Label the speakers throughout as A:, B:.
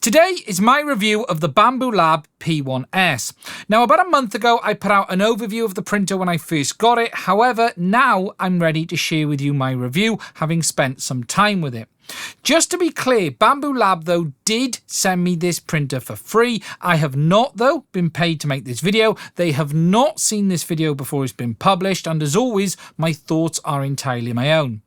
A: Today is my review of the Bambulab P1S. Now, about a month ago, I put out an overview of the printer when I first got it. However, now I'm ready to share with you my review, having spent some time with it. Just to be clear, Bambulab, though, did send me this printer for free. I have not, though, been paid to make this video. They have not seen this video before it's been published, and as always, my thoughts are entirely my own.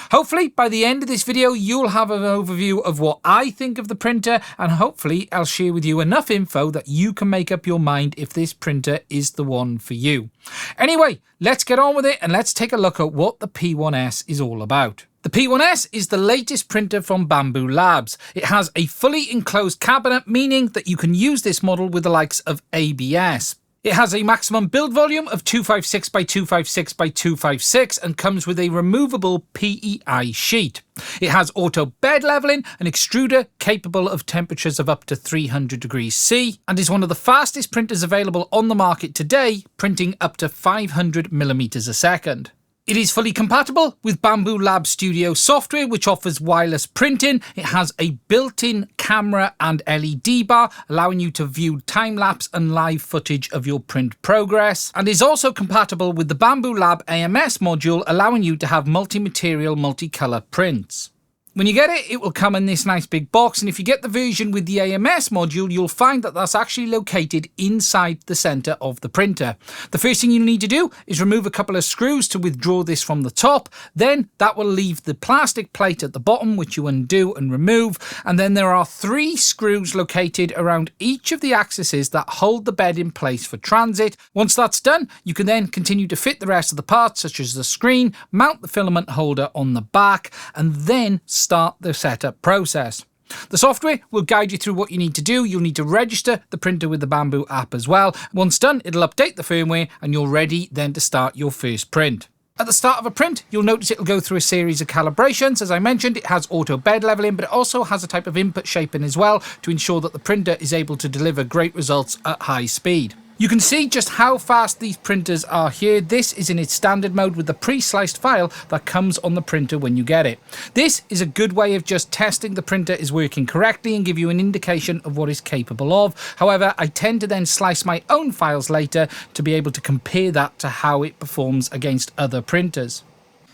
A: Hopefully, by the end of this video, you'll have an overview of what I think of the printer, and hopefully I'll share with you enough info that you can make up your mind if this printer is the one for you. Anyway, let's get on with it and let's take a look at what the P1S is all about. The P1S is the latest printer from Bambulab. It has a fully enclosed cabinet, meaning that you can use this model with the likes of ABS. It has a maximum build volume of 256 by 256 by 256 and comes with a removable PEI sheet. It has auto bed leveling, an extruder capable of temperatures of up to 300 degrees C, and is one of the fastest printers available on the market today, printing up to 500 millimeters a second. It is fully compatible with Bambulab Studio software, which offers wireless printing. It has a built-in camera and LED bar, allowing you to view time-lapse and live footage of your print progress, and is also compatible with the Bambulab AMS module, allowing you to have multi-material, multi-color prints. When you get it, it will come in this nice big box, and if you get the version with the AMS module, you'll find that that's actually located inside the center of the printer. The first thing you need to do is remove a couple of screws to withdraw this from the top. Then that will leave the plastic plate at the bottom, which you undo and remove. And then there are 3 screws located around each of the axes that hold the bed in place for transit. Once that's done, you can then continue to fit the rest of the parts, such as the screen, mount the filament holder on the back, and then start the setup process. The software will guide you through what you need to do. You'll need to register the printer with the Bambu app as well. Once done, it'll update the firmware and you're ready then to start your first print. At the start of a print, you'll notice it'll go through a series of calibrations. As I mentioned, it has auto bed leveling, but it also has a type of input shaping as well to ensure that the printer is able to deliver great results at high speed. You can see just how fast these printers are here. This is in its standard mode with the pre-sliced file that comes on the printer when you get it. This is a good way of just testing the printer is working correctly and give you an indication of what it's capable of. However, I tend to then slice my own files later to be able to compare that to how it performs against other printers.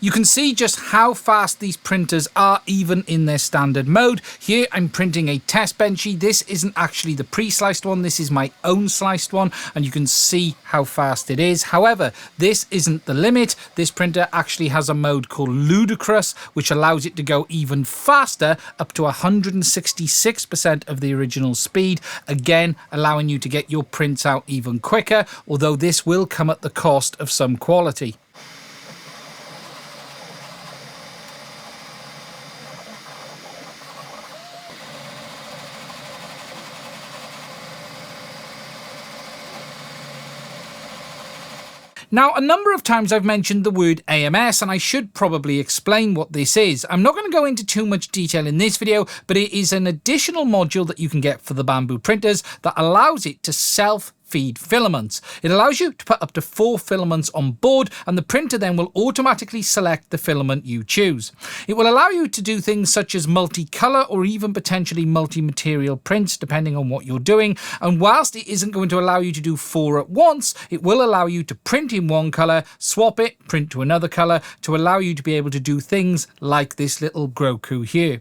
A: You can see just how fast these printers are even in their standard mode. Here I'm printing a test benchy. This isn't actually the pre-sliced one, this is my own sliced one, and you can see how fast it is. However, this isn't the limit. This printer actually has a mode called Ludicrous, which allows it to go even faster, up to 166% of the original speed, again allowing you to get your prints out even quicker, although this will come at the cost of some quality. Now, a number of times I've mentioned the word AMS, and I should probably explain what this is. I'm not going to go into too much detail in this video, but it is an additional module that you can get for the Bambu printers that allows it to self-feed filaments. It allows you to put up to 4 filaments on board, and the printer then will automatically select the filament you choose. It will allow you to do things such as multi-color or even potentially multi-material prints depending on what you're doing, and whilst it isn't going to allow you to do 4 at once, it will allow you to print in one color, swap it, print to another color to allow you to be able to do things like this little Groku here.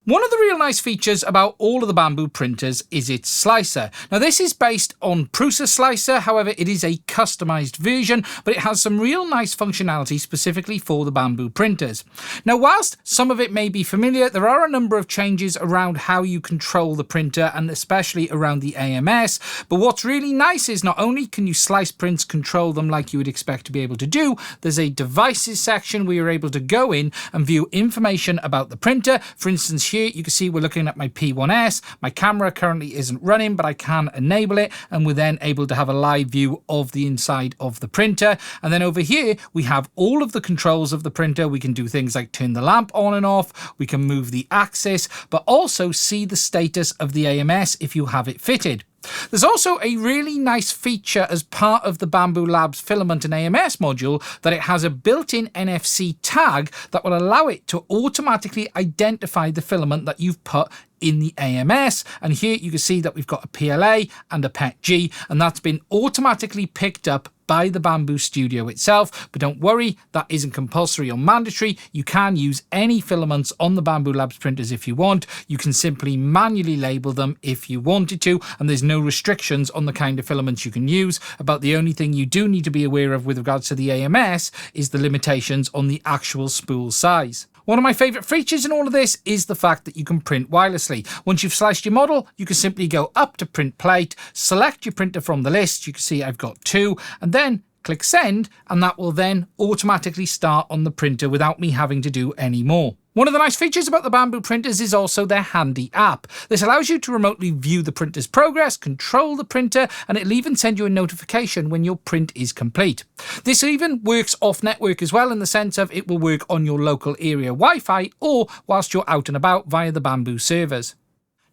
A: One of the real nice features about all of the Bambu printers is its slicer. Now, this is based on Prusa Slicer, however it is a customized version, but it has some real nice functionality specifically for the Bambu printers. Now, whilst some of it may be familiar, there are a number of changes around how you control the printer and especially around the AMS, but what's really nice is not only can you slice prints, control them like you would expect to be able to do, there's a devices section where you're able to go in and view information about the printer. For instance, here you can see we're looking at my P1S. My camera currently isn't running, but I can enable it, and we're then able to have a live view of the inside of the printer. And then over here we have all of the controls of the printer. We can do things like turn the lamp on and off, we can move the axis, but also see the status of the AMS if you have it fitted. There's also a really nice feature as part of the Bambulab's filament and AMS module that it has a built-in NFC tag that will allow it to automatically identify the filament that you've put in the AMS. And here you can see that we've got a PLA and a PETG, and that's been automatically picked up by the Bambu studio itself. But don't worry, that isn't compulsory or mandatory. You can use any filaments on the Bambulab's printers if you want. You can simply manually label them if you wanted to, and there's no restrictions on the kind of filaments you can use. About the only thing you do need to be aware of with regards to the AMS is the limitations on the actual spool size. One of my favourite features in all of this is the fact that you can print wirelessly. Once you've sliced your model, you can simply go up to print plate, select your printer from the list. You can see I've got 2, and then click send, and that will then automatically start on the printer without me having to do any more. One of the nice features about the Bambu printers is also their handy app. This allows you to remotely view the printer's progress, control the printer, and it'll even send you a notification when your print is complete. This even works off network as well, in the sense of it will work on your local area Wi-Fi or whilst you're out and about via the Bambu servers.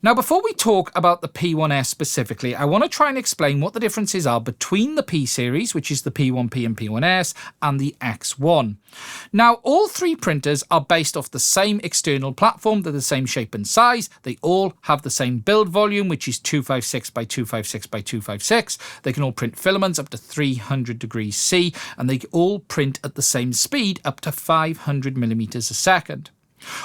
A: Now, before we talk about the P1S specifically, I want to try and explain what the differences are between the P series, which is the P1P and P1S, and the X1. Now, all 3 printers are based off the same external platform. They're the same shape and size. They all have the same build volume, which is 256 by 256 by 256. They can all print filaments up to 300 degrees C, and they all print at the same speed up to 500 millimeters a second.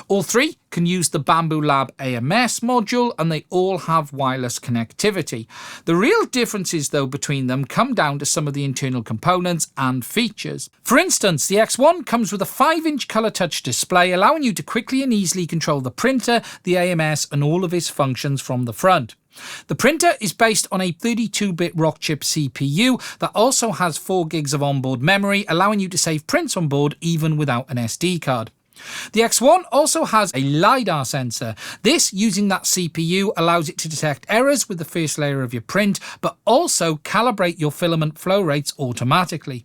A: All 3 can use the Bambulab AMS module, and they all have wireless connectivity. The real differences though between them come down to some of the internal components and features. For instance, the X1 comes with a 5-inch colour touch display, allowing you to quickly and easily control the printer, the AMS and all of its functions from the front. The printer is based on a 32-bit Rockchip CPU that also has 4 gigs of onboard memory, allowing you to save prints on board even without an SD card. The X1 also has a LiDAR sensor. This, using that CPU, allows it to detect errors with the first layer of your print, but also calibrate your filament flow rates automatically.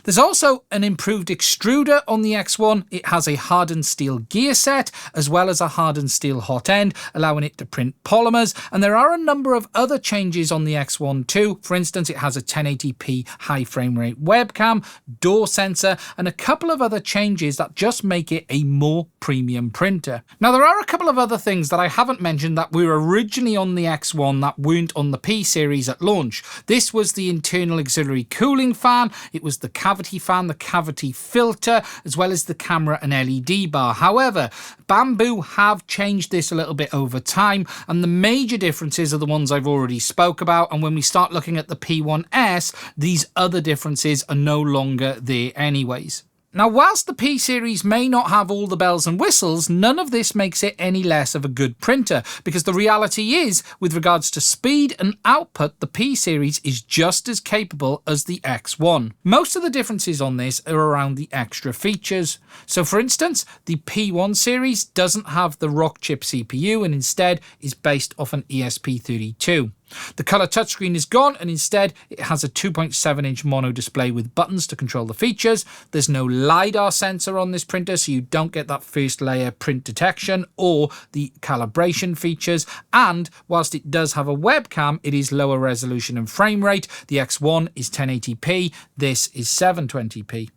A: There's also an improved extruder on the X1. It has a hardened steel gear set as well as a hardened steel hot end, allowing it to print polymers, and there are a number of other changes on the X1 too. For instance, it has a 1080p high frame rate webcam, door sensor, and a couple of other changes that just make it a more premium printer. Now, there are a couple of other things that I haven't mentioned that were originally on the X1 that weren't on the P series at launch. This was the internal auxiliary cooling fan. It was the cavity fan, the cavity filter, as well as the camera and LED bar. However, Bambu have changed this a little bit over time, and the major differences are the ones I've already spoke about, and when we start looking at the P1S, these other differences are no longer there anyways. Now, whilst the P series may not have all the bells and whistles, none of this makes it any less of a good printer, because the reality is, with regards to speed and output, the P series is just as capable as the X1. Most of the differences on this are around the extra features. So for instance, the P1 series doesn't have the Rockchip CPU and instead is based off an ESP32. The colour touchscreen is gone, and instead it has a 2.7-inch mono display with buttons to control the features. There's no LiDAR sensor on this printer, so you don't get that first layer print detection or the calibration features. And whilst it does have a webcam, it is lower resolution and frame rate. The X1 is 1080p, this is 720p.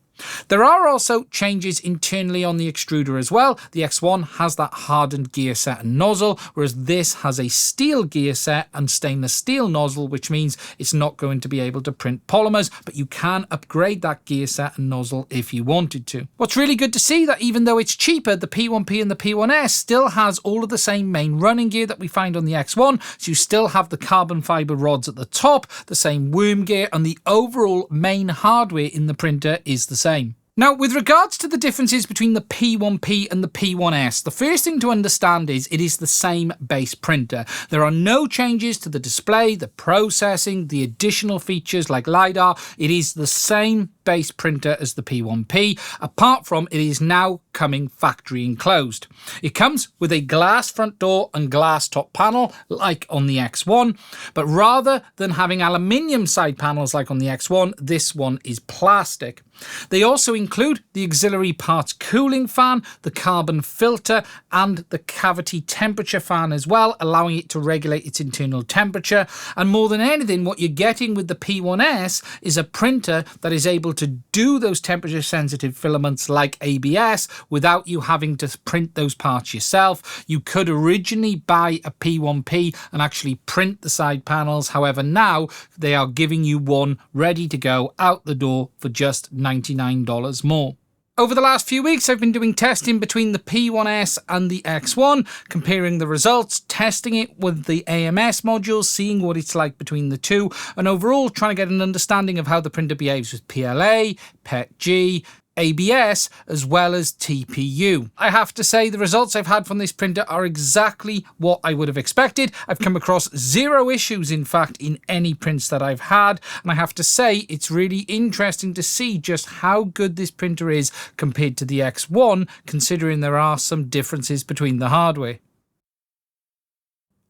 A: There are also changes internally on the extruder as well. The X1 has that hardened gear set and nozzle, whereas this has a steel gear set and stainless steel nozzle, which means it's not going to be able to print polymers, but you can upgrade that gear set and nozzle if you wanted to. What's really good to see that even though it's cheaper, the P1P and the P1S still has all of the same main running gear that we find on the X1, so you still have the carbon fiber rods at the top, the same worm gear, and the overall main hardware in the printer is the same. Now, with regards to the differences between the P1P and the P1S, the first thing to understand is it is the same base printer. There are no changes to the display, the processing, the additional features like LiDAR. It is the same base printer as the P1P, apart from it is now coming factory enclosed. It comes with a glass front door and glass top panel like on the X1, but rather than having aluminium side panels like on the X1, this one is plastic. They also include the auxiliary parts cooling fan, the carbon filter, and the cavity temperature fan as well, allowing it to regulate its internal temperature. And more than anything, what you're getting with the P1S is a printer that is able to do those temperature sensitive filaments like ABS without you having to print those parts yourself. You could originally buy a P1P and actually print the side panels. However, now they are giving you one ready to go out the door for just $99 more. Over the last few weeks, I've been doing testing between the P1S and the X1, comparing the results, testing it with the AMS modules, seeing what it's like between the two, and overall trying to get an understanding of how the printer behaves with PLA, PETG, ABS, as well as TPU. I have to say the results I've had from this printer are exactly what I would have expected. I've come across zero issues, in fact, in any prints that I've had, and I have to say it's really interesting to see just how good this printer is compared to the X1, considering there are some differences between the hardware.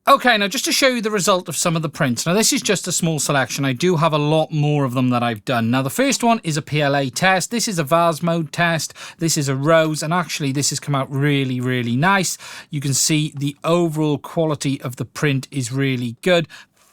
A: Okay, now just to show you the result of some of the prints. Now this is just a small selection. I do have a lot more of them that I've done. Now the first one is a PLA test. This is a vase mode test. This is a rose, and actually this has come out really, really nice. You can see the overall quality of the print is really good.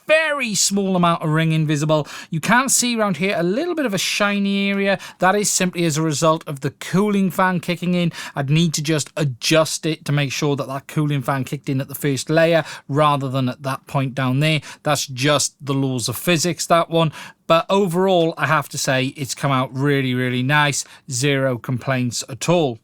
A: Very small amount of ringing visible. You can see around here a little bit of a shiny area. That is simply as a result of the cooling fan kicking in. I'd need to just adjust it to make sure that that cooling fan kicked in at the first layer rather than at that point down there. That's just the laws of physics, that one. But overall, I have to say it's come out really, really nice. Zero complaints at all.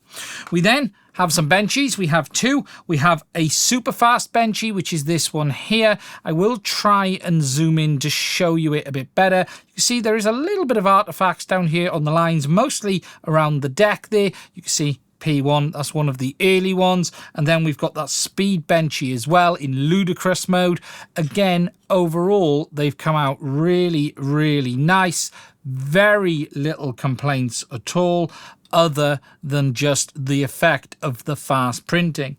A: We then have some benchies. We have two. We have a super fast benchy, which is this one here. I will try and zoom in to show you it a bit better. You can see there is a little bit of artifacts down here on the lines, mostly around the deck there. You can see P1, that's one of the early ones. And then we've got that speed benchy as well in ludicrous mode. Again, overall, they've come out really, really nice. Very little complaints at all, other than just the effect of the fast printing.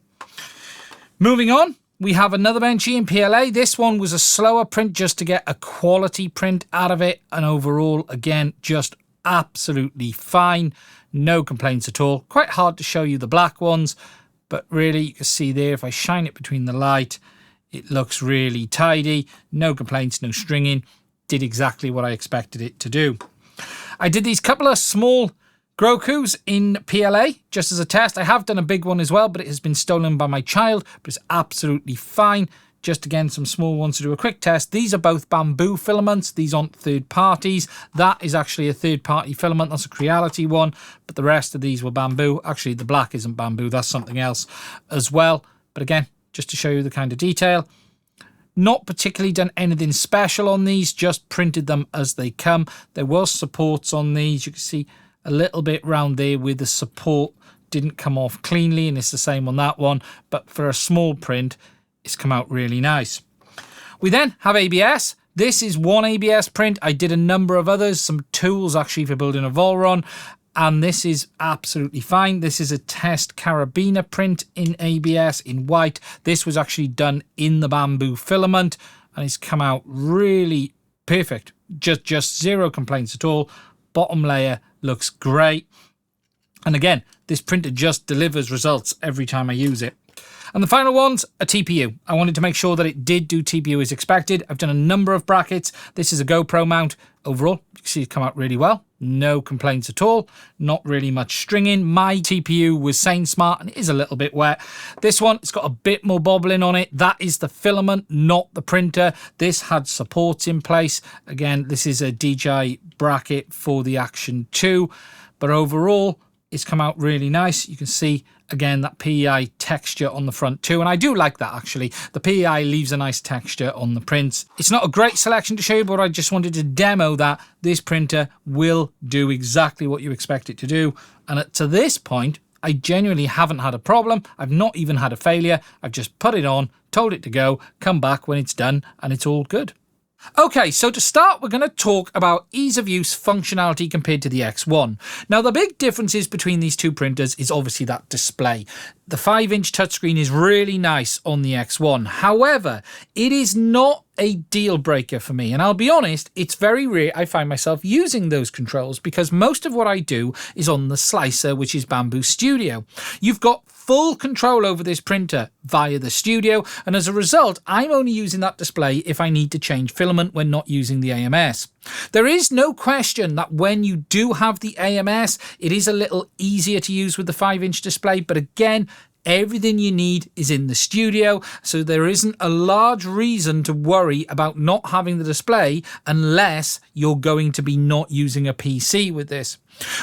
A: Moving on, we have another benchy in PLA. This one was a slower print just to get a quality print out of it. And overall, again, just absolutely fine. No complaints at all. Quite hard to show you the black ones, but really you can see there, if I shine it between the light, it looks really tidy. No complaints, no stringing. Did exactly what I expected it to do. I did these couple of small Grokus in PLA just as a test. I have done a big one as well, but it has been stolen by my child, but it's absolutely fine. Just again, some small ones to do a quick test. These are both Bambu filaments. These aren't third parties. That is actually a third party filament. That's a Creality one, but the rest of these were Bambu. Actually, the black isn't Bambu. That's something else as well. But again, just to show you the kind of detail. Not particularly done anything special on these, just printed them as they come. There was supports on these. You can see a little bit round there where the support didn't come off cleanly, and it's the same on that one. But for a small print, it's come out really nice. We then have ABS. This is one ABS print. I did a number of others, some tools actually for building a Volron, and this is absolutely fine. This is a test carabiner print in ABS in white. This was actually done in the Bambu filament, and it's come out really perfect. Just zero complaints at all. Bottom layer looks great. And again, this printer just delivers results every time I use it. And the final one's a TPU. I wanted to make sure that it did do TPU as expected. I've done a number of brackets. This is a GoPro mount. Overall, you can see it come out really well. No complaints at all. Not really much stringing. My TPU was SainSmart and it is a little bit wet. This one, it's got a bit more bobbling on it. That is the filament, not the printer. This had supports in place. Again, this is a DJI bracket for the Action 2. But overall, it's come out really nice. You can see, again, that PEI texture on the front too. And I do like that, actually. The PEI leaves a nice texture on the prints. It's not a great selection to show you, but I just wanted to demo that this printer will do exactly what you expect it to do. And to this point, I genuinely haven't had a problem. I've not even had a failure. I've just put it on, told it to go, come back when it's done, and it's all good. Okay, so to start, we're going to talk about ease of use functionality compared to the X1. Now, the big differences between these two printers is obviously that display. The 5-inch touchscreen is really nice on the X1. However, it is not a deal breaker for me. And I'll be honest, it's very rare I find myself using those controls because most of what I do is on the slicer, which is Bambu Studio. You've got full control over this printer via the studio, and as a result, I'm only using that display if I need to change filament when not using the AMS. There is no question that when you do have the AMS, it is a little easier to use with the 5-inch display, but again, everything you need is in the studio, so there isn't a large reason to worry about not having the display unless you're going to be not using a PC with this.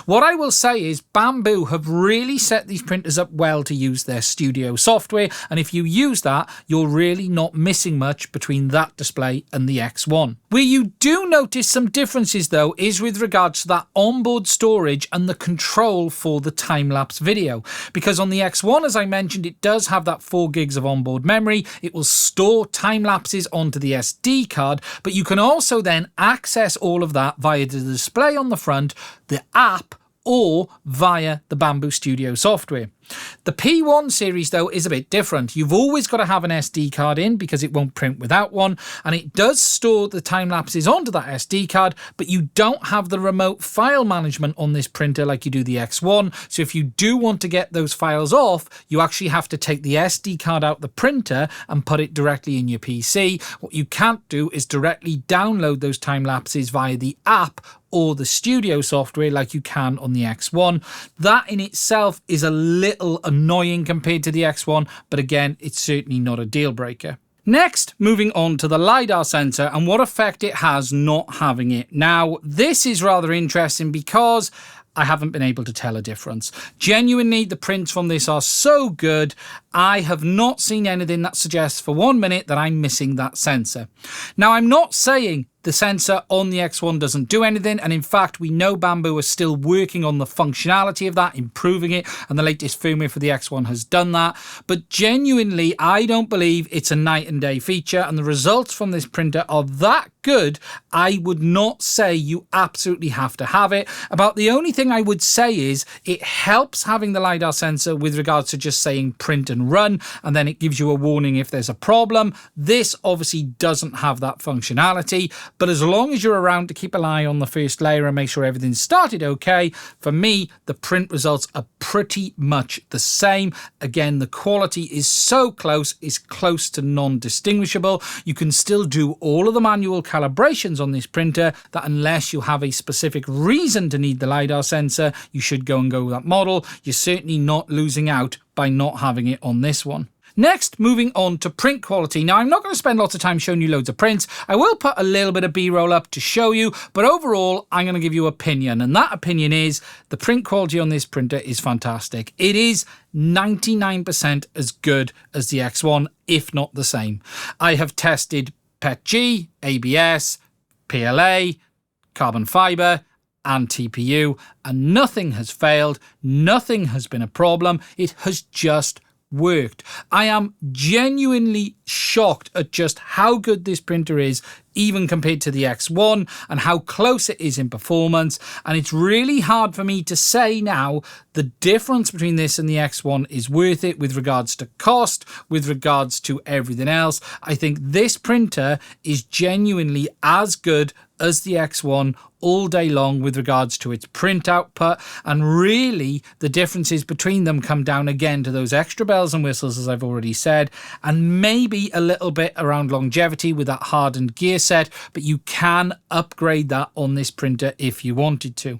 A: What I will say is Bambu have really set these printers up well to use their studio software, and if you use that, you're really not missing much between that display and the X1. Where you do notice some differences though is with regards to that onboard storage and the control for the time-lapse video, because on the X1, as I mentioned, it does have that 4 gigs of onboard memory. It will store time lapses onto the SD card, but you can also then access all of that via the display on the front, the app, or via the Bambu Studio software. The P1 series though is a bit different. You've always got to have an SD card in because it won't print without one, and it does store the time lapses onto that SD card, but you don't have the remote file management on this printer like you do the X1. So if you do want to get those files off, you actually have to take the SD card out the printer and put it directly in your PC. What you can't do is directly download those time lapses via the app or the studio software like you can on the X1. That in itself is a little annoying compared to the X1, but again, it's certainly not a deal breaker. Next, moving on to the LiDAR sensor and what effect it has not having it. Now, this is rather interesting because I haven't been able to tell a difference. Genuinely, the prints from this are so good. I have not seen anything that suggests for 1 minute that I'm missing that sensor. Now, I'm not saying the sensor on the X1 doesn't do anything, and in fact we know Bambu are still working on the functionality of that, improving it, and the latest firmware for the X1 has done that, but genuinely I don't believe it's a night and day feature, and the results from this printer are that good. I would not say you absolutely have to have it. About the only thing I would say is it helps having the LiDAR sensor with regards to just saying print and run, and then it gives you a warning if there's a problem. This obviously doesn't have that functionality, but as long as you're around to keep an eye on the first layer and make sure everything's started okay, for me, the print results are pretty much the same. Again, the quality is so close, it's close to non-distinguishable. You can still do all of the manual calibrations on this printer that unless you have a specific reason to need the LiDAR sensor, you should go with that model. You're certainly not losing out by not having it on this one. Next, moving on to print quality. Now, I'm not going to spend lots of time showing you loads of prints. I will put a little bit of B-roll up to show you, but overall, I'm going to give you an opinion, and that opinion is the print quality on this printer is fantastic. It is 99% as good as the X1, if not the same. I have tested PETG, ABS, PLA, carbon fiber, and TPU, and nothing has failed. Nothing has been a problem. It has just worked. I am genuinely shocked at just how good this printer is, even compared to the X1, and how close it is in performance. And it's really hard for me to say now the difference between this and the X1 is worth it with regards to cost, with regards to everything else. I think this printer is genuinely as good as the X1 all day long with regards to its print output, and really the differences between them come down again to those extra bells and whistles, as I've already said, and maybe a little bit around longevity with that hardened gear set, but you can upgrade that on this printer if you wanted to.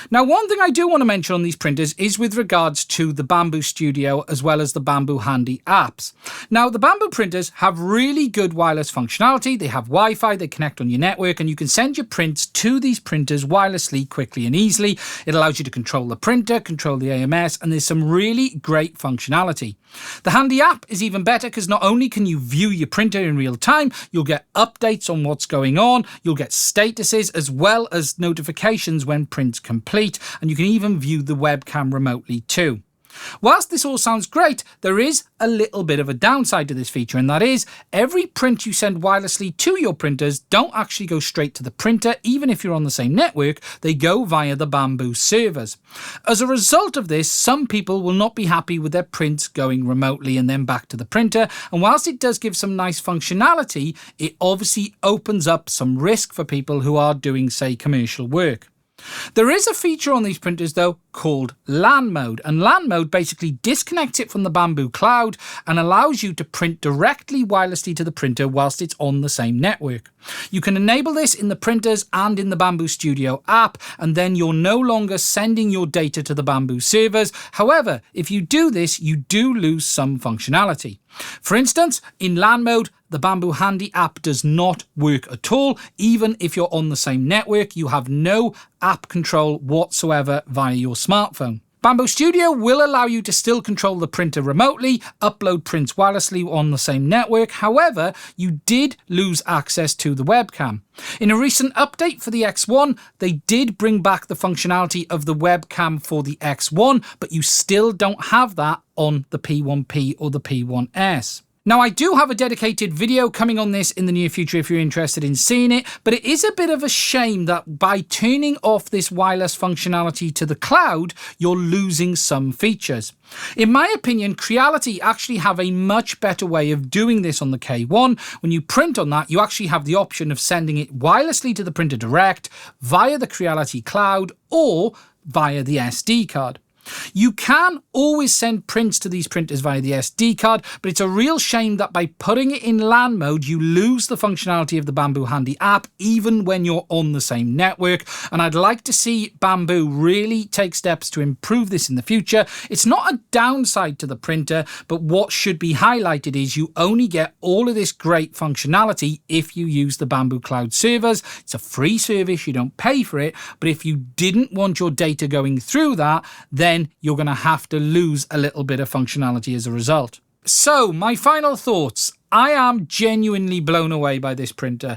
A: Now, one thing I do want to mention on these printers is with regards to the Bambu Studio as well as the Bambu Handy apps. Now, the Bambu printers have really good wireless functionality. They have Wi-Fi, they connect on your network, and you can send your prints to these printers wirelessly, quickly and easily. It allows you to control the printer, control the AMS, and there's some really great functionality. The Handy app is even better because not only can you view your printer in real time, you'll get updates on what's going on, you'll get statuses as well as notifications when prints complete, and you can even view the webcam remotely too. Whilst this all sounds great, there is a little bit of a downside to this feature, and that is every print you send wirelessly to your printers don't actually go straight to the printer. Even if you're on the same network, they go via the Bambu servers. As a result of this, some people will not be happy with their prints going remotely and then back to the printer, and whilst it does give some nice functionality, it obviously opens up some risk for people who are doing, say, commercial work. There is a feature on these printers though called LAN mode, and LAN mode basically disconnects it from the Bambu cloud and allows you to print directly wirelessly to the printer whilst it's on the same network. You can enable this in the printers and in the Bambu Studio app, and then you're no longer sending your data to the Bambu servers. However, if you do this, you do lose some functionality. For instance, in LAN mode, the Bambu Handy app does not work at all. Even if you're on the same network, you have no app control whatsoever via your smartphone. Bambu Studio will allow you to still control the printer remotely, upload prints wirelessly on the same network. However, you did lose access to the webcam. In a recent update for the X1, they did bring back the functionality of the webcam for the X1, but you still don't have that on the P1P or the P1S. Now, I do have a dedicated video coming on this in the near future if you're interested in seeing it, but it is a bit of a shame that by turning off this wireless functionality to the cloud, you're losing some features. In my opinion, Creality actually have a much better way of doing this on the K1. When you print on that, you actually have the option of sending it wirelessly to the printer direct, via the Creality cloud, or via the SD card. You can always send prints to these printers via the SD card, but it's a real shame that by putting it in LAN mode, you lose the functionality of the Bambu Handy app, even when you're on the same network. And I'd like to see Bambu really take steps to improve this in the future. It's not a downside to the printer, but what should be highlighted is you only get all of this great functionality if you use the Bambu Cloud servers. It's a free service, you don't pay for it, but if you didn't want your data going through that, then you're going to have to lose a little bit of functionality as a result. So, my final thoughts. I am genuinely blown away by this printer.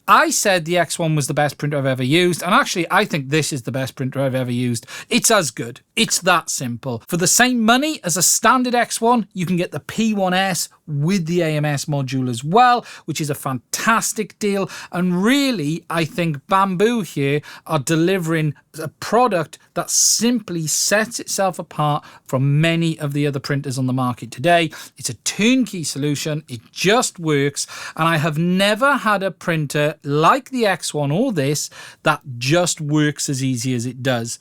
A: I said the X1 was the best printer I've ever used, and actually I think this is the best printer I've ever used. It's as good. It's that simple. For the same money as a standard X1, you can get the P1S with the AMS module as well, which is a fantastic deal. And really, I think Bambu here are delivering a product that simply sets itself apart from many of the other printers on the market today. It's a turnkey solution. It just works. And I have never had a printer like the X1 or this that just works as easy as it does.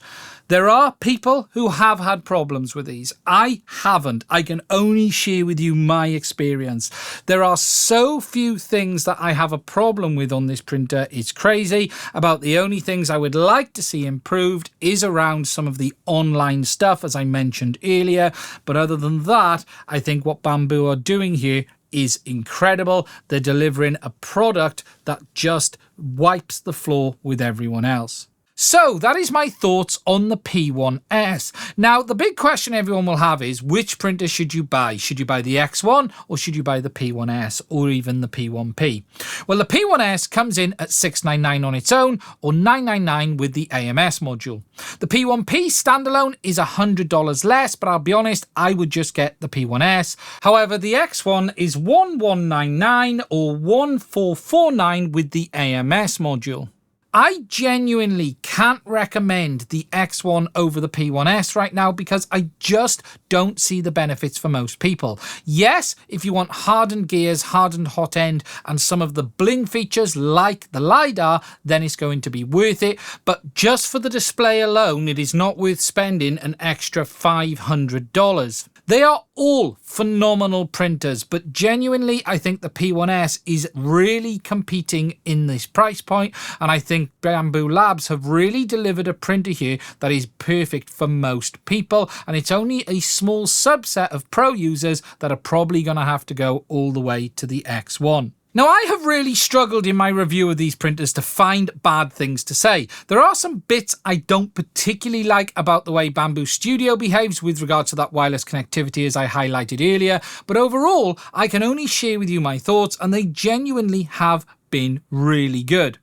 A: There are people who have had problems with these. I haven't. I can only share with you my experience. There are so few things that I have a problem with on this printer. It's crazy. About the only things I would like to see improved is around some of the online stuff, as I mentioned earlier. But other than that, I think what Bambu are doing here is incredible. They're delivering a product that just wipes the floor with everyone else. So that is my thoughts on the P1S. Now, the big question everyone will have is, which printer should you buy? Should you buy the X1 or should you buy the P1S or even the P1P? Well, the P1S comes in at $699 on its own or $999 with the AMS module. The P1P standalone is $100 less, but I'll be honest, I would just get the P1S. However, the X1 is $1199 or $1449 with the AMS module. I genuinely can't recommend the X1 over the P1S right now because I just don't see the benefits for most people. Yes, if you want hardened gears, hardened hot end, and some of the bling features like the LiDAR, then it's going to be worth it. But just for the display alone, it is not worth spending an extra $500. They are all phenomenal printers, but genuinely, I think the P1S is really competing in this price point, and I think Bambulab have really delivered a printer here that is perfect for most people, and it's only a small subset of pro users that are probably going to have to go all the way to the X1. Now, I have really struggled in my review of these printers to find bad things to say. There are some bits I don't particularly like about the way Bambu Studio behaves with regards to that wireless connectivity, as I highlighted earlier, but overall, I can only share with you my thoughts, and they genuinely have been really good.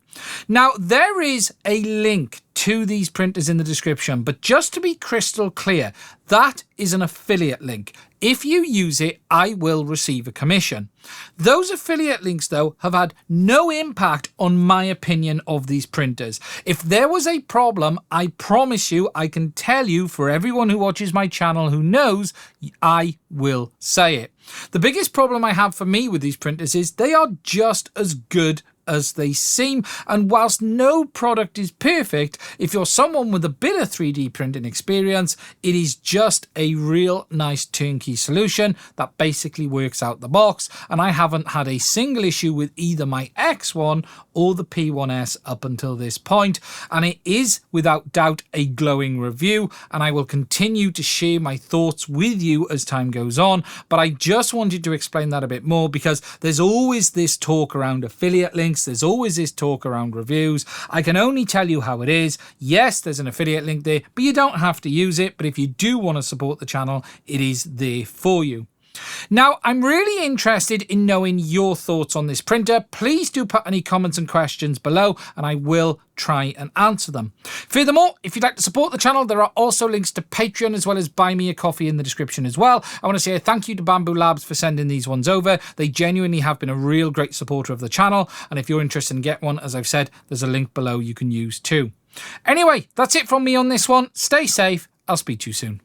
A: Now, there is a link to these printers in the description, but just to be crystal clear, that is an affiliate link. If you use it, I will receive a commission. Those affiliate links, though, have had no impact on my opinion of these printers. If there was a problem, I promise you, I can tell you, for everyone who watches my channel who knows, I will say it. The biggest problem I have for me with these printers is they are just as good as they seem, and whilst no product is perfect, if you're someone with a bit of 3D printing experience, it is just a real nice turnkey solution that basically works out the box, and I haven't had a single issue with either my X1 or the P1S up until this point, and it is without doubt a glowing review, and I will continue to share my thoughts with you as time goes on, but I just wanted to explain that a bit more because there's always this talk around affiliate links. There's always this talk around reviews. I can only tell you how it is. Yes, there's an affiliate link there, but you don't have to use it. But if you do want to support the channel, it is there for you. Now, I'm really interested in knowing your thoughts on this printer. Please do put any comments and questions below, and I will try and answer them. Furthermore, if you'd like to support the channel, there are also links to Patreon as well as Buy Me a Coffee in the description as well. I want to say a thank you to Bambulab for sending these ones over. They genuinely have been a real great supporter of the channel, and if you're interested in getting one, as I've said, there's a link below you can use too. Anyway, that's it from me on this one. Stay safe. I'll speak to you soon.